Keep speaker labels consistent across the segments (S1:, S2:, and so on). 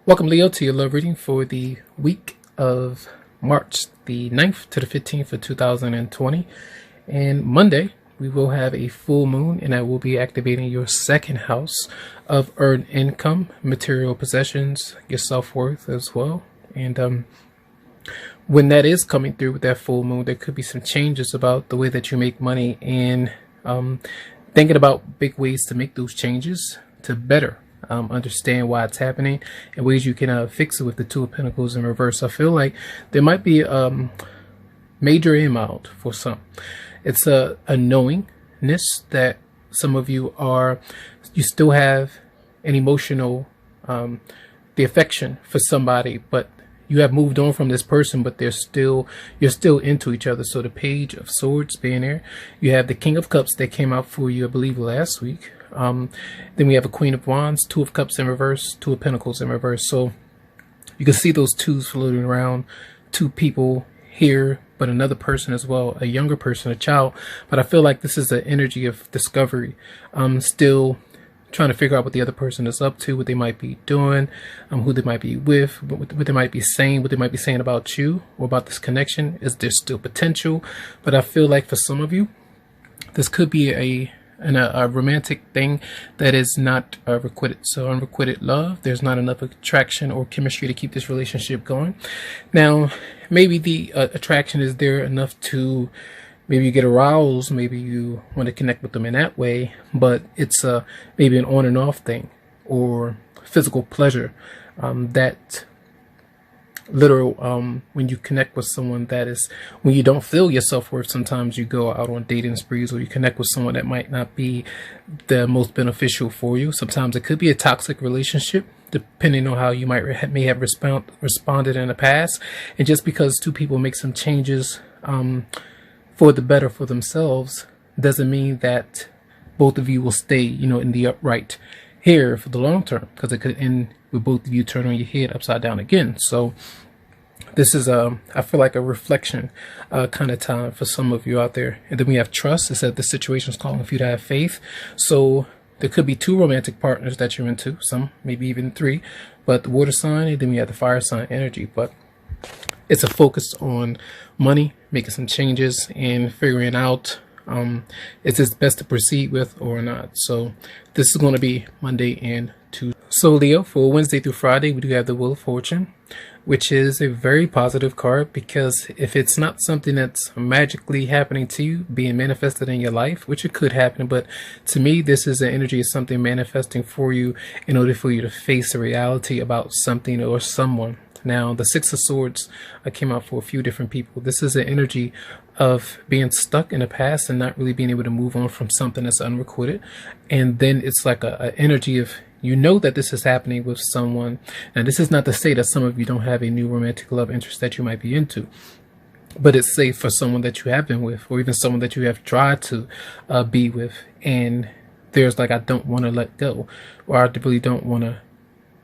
S1: Welcome, Leo, to your love reading for the week of March the 9th to the 15th of 2020. And Monday, we will have a full moon, and that will be activating your second house of earned income, material possessions, your self-worth as well. And when that is coming through with that full moon, there could be some changes about the way that you make money, and thinking about big ways to make those changes to better understand why it's happening and ways you can fix it with the Two of Pentacles in reverse. I feel like there might be major and mild for some. It's a knowingness that some of you still have an emotional, the affection for somebody, but you have moved on from this person, but you're still into each other. So the Page of Swords being there, you have the King of Cups that came out for you, I believe, last week. Then we have a Queen of Wands, Two of Cups in reverse, Two of Pentacles in reverse. So you can see those twos floating around, two people here, but another person as well, a younger person, a child. But I feel like this is an energy of discovery. Still trying to figure out what the other person is up to, what they might be doing, who they might be with, what they might be saying, about you or about this connection. Is there still potential? But I feel like for some of you, this could be a romantic thing that is not requited. So unrequited love, there's not enough attraction or chemistry to keep this relationship going. Now, maybe the attraction is there enough to maybe you get aroused, maybe you want to connect with them in that way, but it's maybe an on and off thing, or physical pleasure, that literal when you connect with someone, that is when you don't feel your self-worth. Sometimes you go out on dating sprees, or you connect with someone that might not be the most beneficial for you. Sometimes it could be a toxic relationship, depending on how you may have responded in the past. And just because two people make some changes for the better for themselves doesn't mean that both of you will stay, in the upright here for the long term, because it could end with both of you turning your head upside down again. So this is I feel like a reflection kind of time for some of you out there. And then we have trust. It said the situation is calling for you to have faith. So there could be two romantic partners that you're into, some maybe even three, but the water sign, and then we have the fire sign energy. But it's a focus on money, making some changes, and figuring out is this best to proceed with or not. So this is going to be Monday and Tuesday. So Leo, for Wednesday through Friday, we do have the Wheel of Fortune, which is a very positive card, because if it's not something that's magically happening to you, being manifested in your life, which it could happen, but to me, this is the energy of something manifesting for you in order for you to face the reality about something or someone. Now, the Six of Swords came out for a few different people. This is an energy of being stuck in the past and not really being able to move on from something that's unrequited. And then it's like an energy of, that this is happening with someone. Now, this is not to say that some of you don't have a new romantic love interest that you might be into, but it's safe for someone that you have been with, or even someone that you have tried to be with. And there's like, I don't want to let go, or I really don't want to.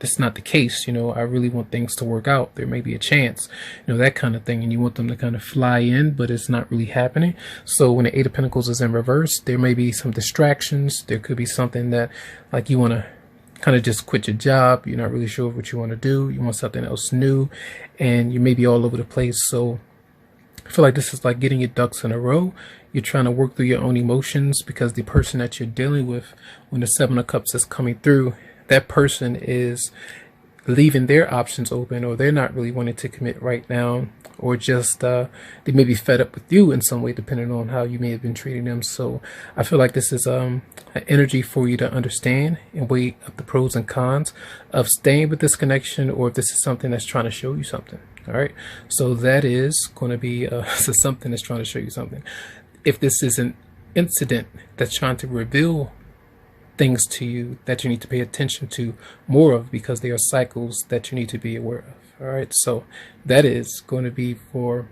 S1: It's not the case, I really want things to work out. There may be a chance, that kind of thing. And you want them to kind of fly in, but it's not really happening. So when the Eight of Pentacles is in reverse, there may be some distractions. There could be something that, like, you want to kind of just quit your job. You're not really sure what you want to do. You want something else new, and you may be all over the place. So I feel like this is like getting your ducks in a row. You're trying to work through your own emotions, because the person that you're dealing with, when the Seven of Cups is coming through, that person is leaving their options open, or they're not really wanting to commit right now, or just they may be fed up with you in some way, depending on how you may have been treating them. So I feel like this is an energy for you to understand and weigh up the pros and cons of staying with this connection, or if this is something that's trying to show you something. All right, so that is going to be something that's trying to show you something. If this is an incident that's trying to reveal things to you that you need to pay attention to more of, because they are cycles that you need to be aware of. All right, so that is going to be for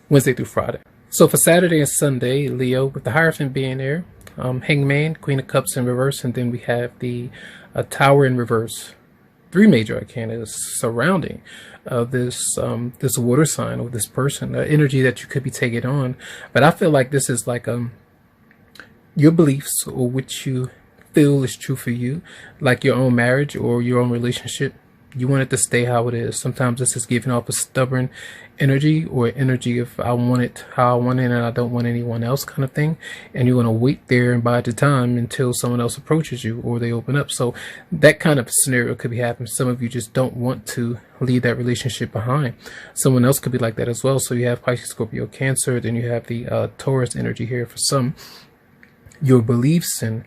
S1: Wednesday through Friday. So for Saturday and Sunday, Leo, with the Hierophant being there, Hangman, Queen of Cups in reverse, and then we have the Tower in reverse. Three major arcana is surrounding this water sign, or this person, the energy that you could be taking on. But I feel like this is like your beliefs, or what you feel is true for you, like your own marriage or your own relationship. You want it to stay how it is. Sometimes this is giving off a stubborn energy, or energy of I want it how I want it and I don't want anyone else kind of thing. And you want to wait there and bide the time until someone else approaches you or they open up. So that kind of scenario could be happening. Some of you just don't want to leave that relationship behind. Someone else could be like that as well. So you have Pisces, Scorpio, Cancer. Then you have the Taurus energy here for some. Your beliefs and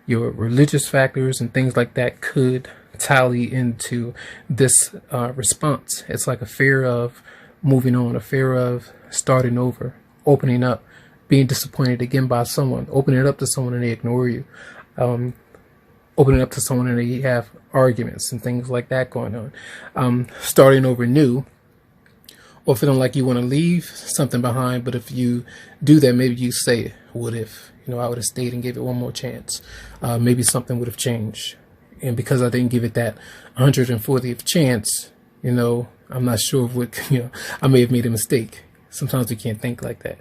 S1: your religious factors and things like that could tally into this response. It's like a fear of moving on, a fear of starting over, opening up, being disappointed again by someone, opening it up to someone and they ignore you, opening up to someone and they have arguments and things like that going on, starting over new, or feeling like you want to leave something behind. But if you do that, maybe you say, what if, I would have stayed and gave it one more chance? Maybe something would have changed. And because I didn't give it that 140th chance, I'm not sure of what, I may have made a mistake. Sometimes we can't think like that.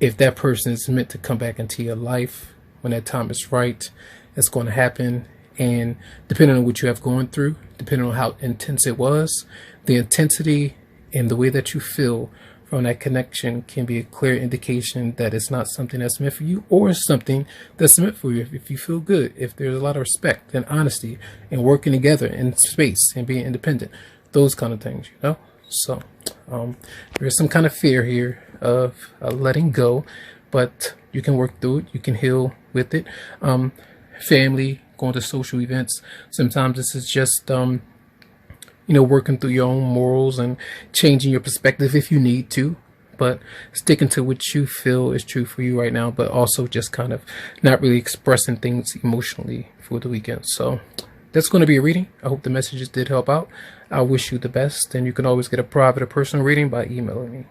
S1: If that person is meant to come back into your life when that time is right, it's going to happen. And depending on what you have going through, depending on how intense it was, the intensity and the way that you feel from that connection can be a clear indication that it's not something that's meant for you, or something that's meant for you. If you feel good, if there's a lot of respect and honesty and working together in space and being independent, those kind of things, So there's some kind of fear here of letting go, but you can work through it. You can heal with it. Family, going to social events. Sometimes this is just working through your own morals and changing your perspective if you need to, but sticking to what you feel is true for you right now, but also just kind of not really expressing things emotionally for the weekend. So that's going to be a reading. I hope the messages did help out. I wish you the best, and you can always get a private or personal reading by emailing me.